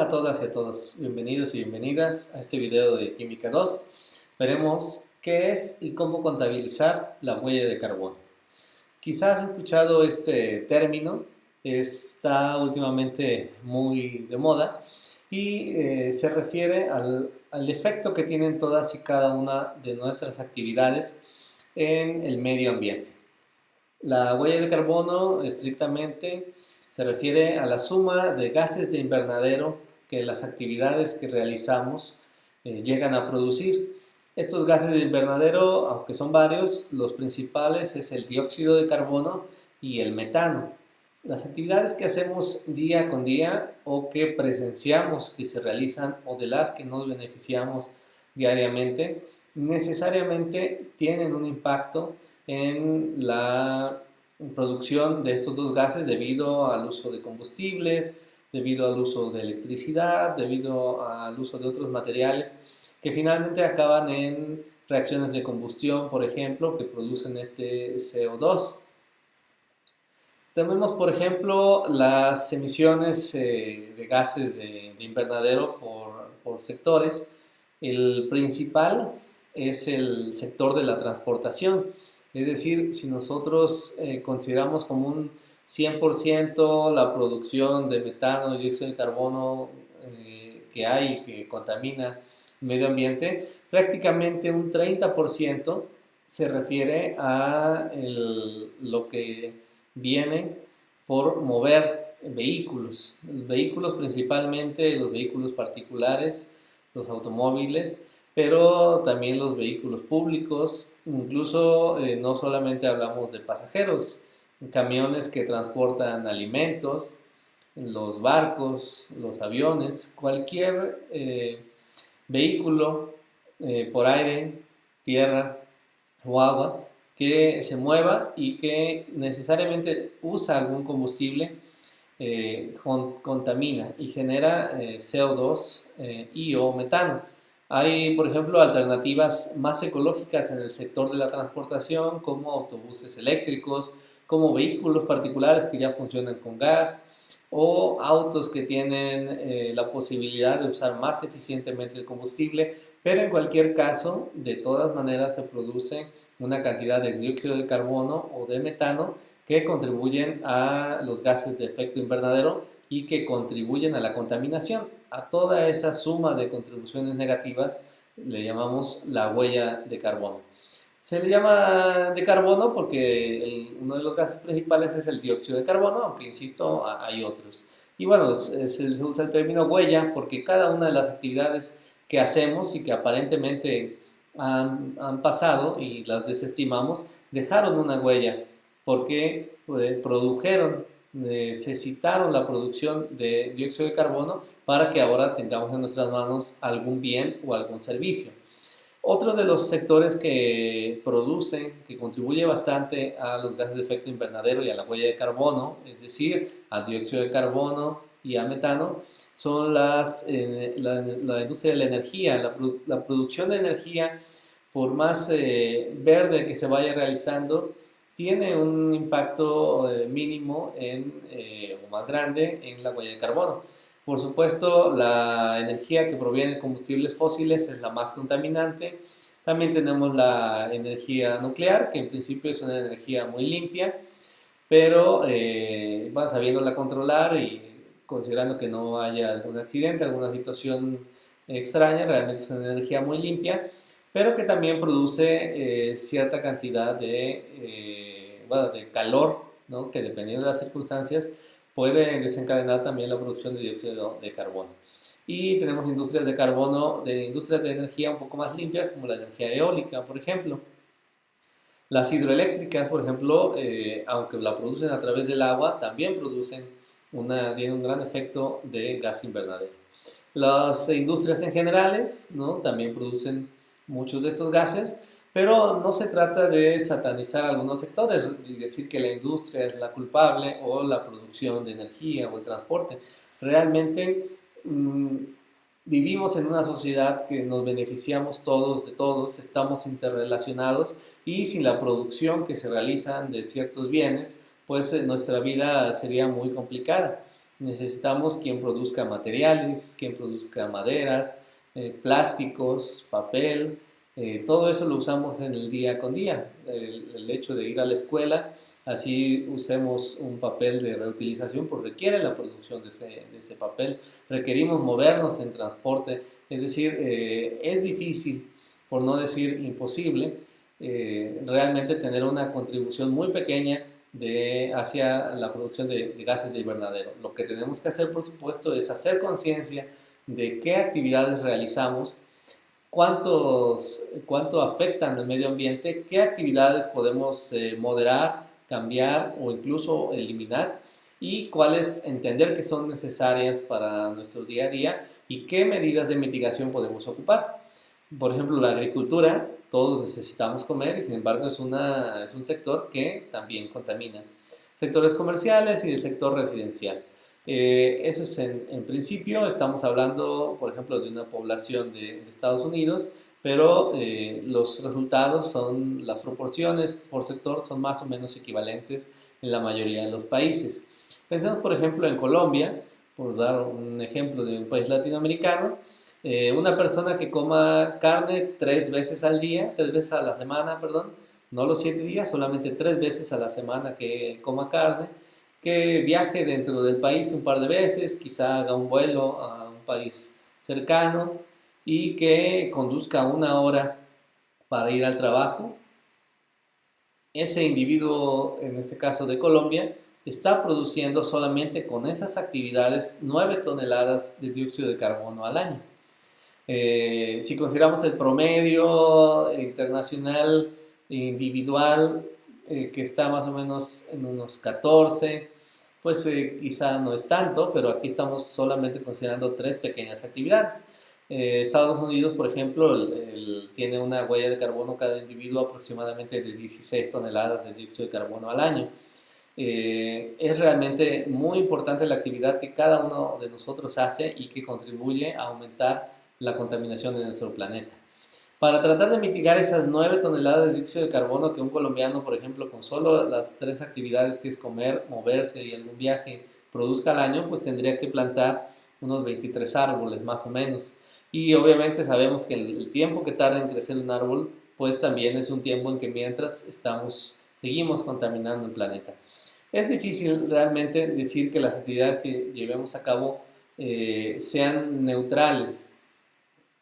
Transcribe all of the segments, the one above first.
Hola a todas y a todos, bienvenidos y bienvenidas a este video de Química 2. Veremos qué es y cómo contabilizar la huella de carbono. Quizás has escuchado este término, está últimamente muy de moda y se refiere al efecto que tienen todas y cada una de nuestras actividades en el medio ambiente. La huella de carbono estrictamente se refiere a la suma de gases de invernadero que las actividades que realizamos llegan a producir. Estos gases de invernadero, aunque son varios, los principales es el dióxido de carbono y el metano. Las actividades que hacemos día con día o que presenciamos que se realizan o de las que nos beneficiamos diariamente, necesariamente tienen un impacto en la producción de estos dos gases debido al uso de combustibles, debido al uso de electricidad, debido al uso de otros materiales que finalmente acaban en reacciones de combustión, por ejemplo, que producen este CO2. Tomemos, por ejemplo, las emisiones de gases de invernadero por sectores. El principal es el sector de la transportación. Es decir, si nosotros consideramos como un 100% la producción de metano y dióxido de carbono que hay, que contamina el medio ambiente, prácticamente un 30% se refiere a lo que viene por mover vehículos principalmente los vehículos particulares, los automóviles, pero también los vehículos públicos, incluso no solamente hablamos de pasajeros, camiones que transportan alimentos, los barcos, los aviones, cualquier vehículo por aire, tierra o agua que se mueva y que necesariamente usa algún combustible contamina y genera CO2 y o metano. Hay, por ejemplo, alternativas más ecológicas en el sector de la transportación, como autobuses eléctricos, como vehículos particulares que ya funcionan con gas, o autos que tienen la posibilidad de usar más eficientemente el combustible, pero en cualquier caso, de todas maneras se produce una cantidad de dióxido de carbono o de metano que contribuyen a los gases de efecto invernadero y que contribuyen a la contaminación. A toda esa suma de contribuciones negativas le llamamos la huella de carbono. Se le llama de carbono porque uno de los gases principales es el dióxido de carbono, aunque insisto, hay otros. Y bueno, se usa el término huella porque cada una de las actividades que hacemos y que aparentemente han pasado y las desestimamos, dejaron una huella porque produjeron, necesitaron la producción de dióxido de carbono para que ahora tengamos en nuestras manos algún bien o algún servicio. Otro de los sectores que produce, que contribuye bastante a los gases de efecto invernadero y a la huella de carbono, es decir, al dióxido de carbono y a metano, son la industria de la energía. La producción de energía, por más verde que se vaya realizando, tiene un impacto mínimo o más grande en la huella de carbono. Por supuesto, la energía que proviene de combustibles fósiles es la más contaminante. También tenemos la energía nuclear, que en principio es una energía muy limpia, pero sabiéndola controlar y considerando que no haya algún accidente, alguna situación extraña, realmente es una energía muy limpia, pero que también produce cierta cantidad de calor, ¿no? Que dependiendo de las circunstancias puede desencadenar también la producción de dióxido de carbono. Y tenemos industrias de carbono, industrias de energía un poco más limpias, como la energía eólica, por ejemplo. Las hidroeléctricas, por ejemplo, aunque la producen a través del agua, también tienen un gran efecto de gas invernadero. Las industrias en generales, ¿no? También producen muchos de estos gases, pero no se trata de satanizar algunos sectores y decir que la industria es la culpable o la producción de energía o el transporte. Realmente vivimos en una sociedad que nos beneficiamos todos de todos, estamos interrelacionados y sin la producción que se realizan de ciertos bienes, pues nuestra vida sería muy complicada. Necesitamos quien produzca materiales, quien produzca maderas, plásticos, papel, todo eso lo usamos en el día con día. El hecho de ir a la escuela, así usemos un papel de reutilización, pues requiere la producción de ese papel. Requerimos movernos en transporte, es decir, es difícil, por no decir imposible, realmente tener una contribución muy pequeña hacia la producción de gases de invernadero. Lo que tenemos que hacer, por supuesto, es hacer conciencia de qué actividades realizamos, cuánto afectan al medio ambiente, qué actividades podemos moderar, cambiar o incluso eliminar y cuáles entender que son necesarias para nuestro día a día y qué medidas de mitigación podemos ocupar. Por ejemplo, la agricultura, todos necesitamos comer y sin embargo es un sector que también contamina. Sectores comerciales y el sector residencial. Eso es en principio, estamos hablando, por ejemplo, de una población de Estados Unidos, pero los resultados son, las proporciones por sector son más o menos equivalentes en la mayoría de los países. Pensemos, por ejemplo, en Colombia, por dar un ejemplo de un país latinoamericano, una persona que coma carne 3 veces al día, 3 veces a la semana, perdón, no los 7 días, solamente 3 veces a la semana que coma carne, que viaje dentro del país un par de veces, quizá haga un vuelo a un país cercano y que conduzca 1 hora para ir al trabajo. Ese individuo, en este caso de Colombia, está produciendo solamente con esas actividades 9 toneladas de dióxido de carbono al año. Si consideramos el promedio internacional individual, que está más o menos en unos 14, pues quizá no es tanto, pero aquí estamos solamente considerando 3 pequeñas actividades. Estados Unidos, por ejemplo, tiene una huella de carbono cada individuo aproximadamente de 16 toneladas de dióxido de carbono al año. Es realmente muy importante la actividad que cada uno de nosotros hace y que contribuye a aumentar la contaminación de nuestro planeta. Para tratar de mitigar esas 9 toneladas de dióxido de carbono que un colombiano, por ejemplo, con solo las 3 actividades que es comer, moverse y algún viaje produzca al año, pues tendría que plantar unos 23 árboles más o menos. Y obviamente sabemos que el tiempo que tarda en crecer un árbol, pues también es un tiempo en que mientras seguimos contaminando el planeta. Es difícil realmente decir que las actividades que llevemos a cabo sean neutrales.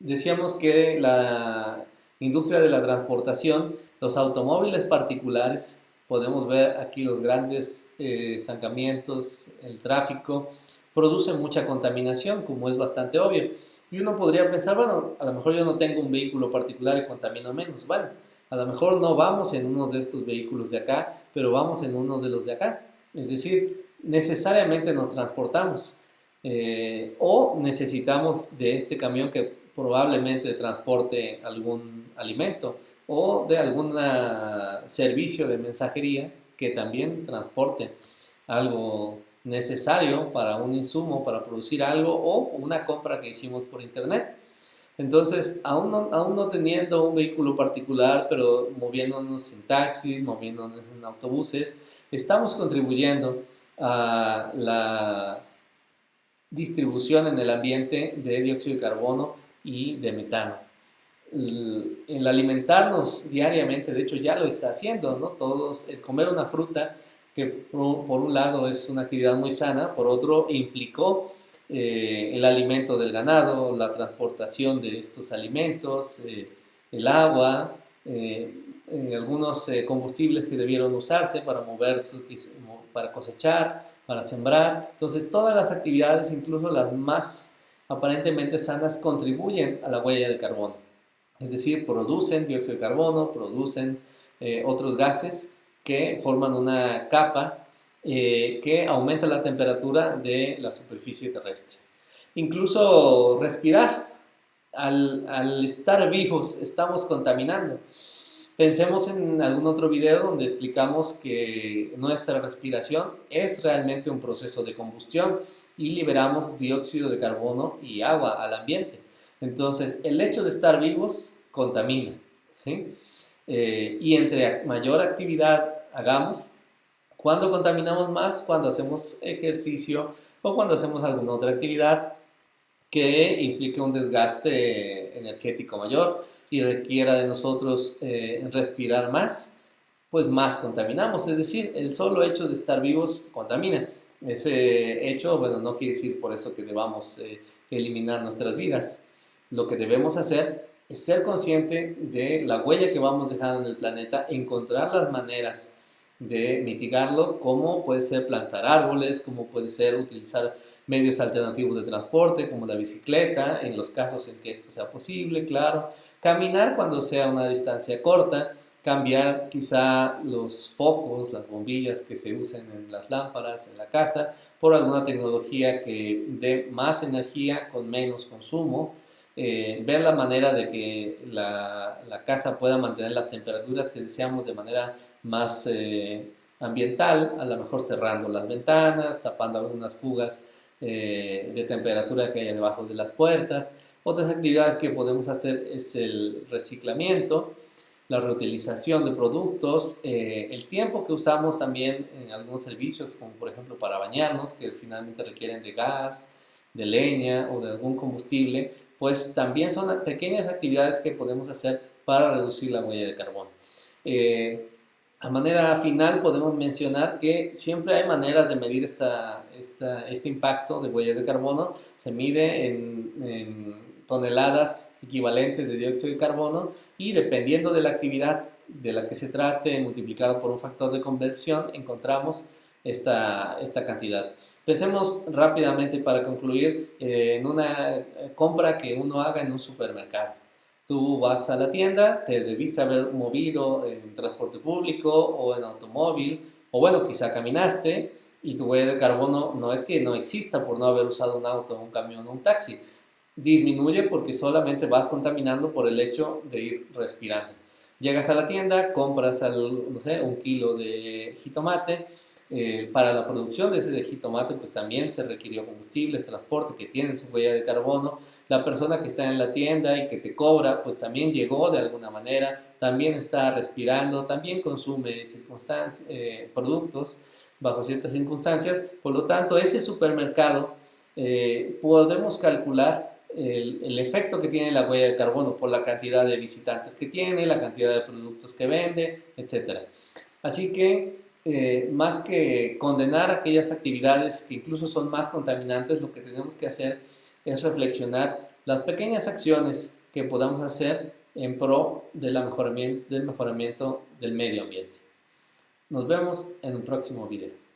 Decíamos que la industria de la transportación, los automóviles particulares, podemos ver aquí los grandes estancamientos, el tráfico, produce mucha contaminación, como es bastante obvio. Y uno podría pensar, bueno, a lo mejor yo no tengo un vehículo particular y contamino menos. Bueno, a lo mejor no vamos en uno de estos vehículos de acá, pero vamos en uno de los de acá. Es decir, necesariamente nos transportamos. O necesitamos de este camión que probablemente transporte algún alimento o de algún servicio de mensajería que también transporte algo necesario para un insumo, para producir algo o una compra que hicimos por internet. Entonces, aún no teniendo un vehículo particular, pero moviéndonos en taxis, moviéndonos en autobuses, estamos contribuyendo a la distribución en el ambiente de dióxido de carbono y de metano. El alimentarnos diariamente, de hecho ya lo está haciendo, ¿no? El comer una fruta, que por un lado es una actividad muy sana, por otro implicó el alimento del ganado, la transportación de estos alimentos, el agua, algunos combustibles que debieron usarse para moverse, para cosechar, para sembrar. Entonces todas las actividades, incluso las más aparentemente sanas, contribuyen a la huella de carbono. Es decir, producen dióxido de carbono, producen otros gases que forman una capa que aumenta la temperatura de la superficie terrestre. Incluso respirar, al estar vivos, estamos contaminando. Pensemos en algún otro video donde explicamos que nuestra respiración es realmente un proceso de combustión y liberamos dióxido de carbono y agua al ambiente. Entonces, el hecho de estar vivos contamina, ¿sí? Y entre mayor actividad hagamos, ¿cuándo contaminamos más? Cuando hacemos ejercicio o cuando hacemos alguna otra actividad que implique un desgaste energético mayor y requiera de nosotros respirar más, pues más contaminamos. Es decir, el solo hecho de estar vivos contamina. Ese hecho, bueno, no quiere decir por eso que debamos eliminar nuestras vidas. Lo que debemos hacer es ser consciente de la huella que vamos dejando en el planeta, encontrar las maneras de mitigarlo, como puede ser plantar árboles, como puede ser utilizar medios alternativos de transporte, como la bicicleta, en los casos en que esto sea posible, claro, caminar cuando sea una distancia corta, cambiar quizá los focos, las bombillas que se usen en las lámparas en la casa por alguna tecnología que dé más energía con menos consumo, ver la manera de que la casa pueda mantener las temperaturas que deseamos de manera más ambiental, a lo mejor cerrando las ventanas, tapando algunas fugas de temperatura que haya debajo de las puertas. Otras actividades que podemos hacer es el reciclamiento, la reutilización de productos, el tiempo que usamos también en algunos servicios, como por ejemplo para bañarnos, que finalmente requieren de gas, de leña o de algún combustible, pues también son pequeñas actividades que podemos hacer para reducir la huella de carbono. Eh, a manera final podemos mencionar que siempre hay maneras de medir este impacto de huella de carbono. Se mide en toneladas equivalentes de dióxido de carbono y dependiendo de la actividad de la que se trate, multiplicado por un factor de conversión, encontramos esta cantidad. Pensemos rápidamente para concluir en una compra que uno haga en un supermercado. Tú vas a la tienda, te debiste haber movido en transporte público o en automóvil, o bueno, quizá caminaste y tu huella de carbono no es que no exista por no haber usado un auto, un camión o un taxi. Disminuye porque solamente vas contaminando por el hecho de ir respirando. Llegas a la tienda, compras, no sé, un kilo de jitomate. Para la producción de ese jitomate, pues también se requirió combustible, transporte que tiene su huella de carbono. La persona que está en la tienda y que te cobra, pues también llegó de alguna manera, también está respirando, también consume productos bajo ciertas circunstancias. Por lo tanto, ese supermercado podemos calcular el efecto que tiene la huella de carbono por la cantidad de visitantes que tiene, la cantidad de productos que vende, etc. Así que más que condenar aquellas actividades que incluso son más contaminantes, lo que tenemos que hacer es reflexionar las pequeñas acciones que podamos hacer en pro del mejoramiento del medio ambiente. Nos vemos en un próximo video.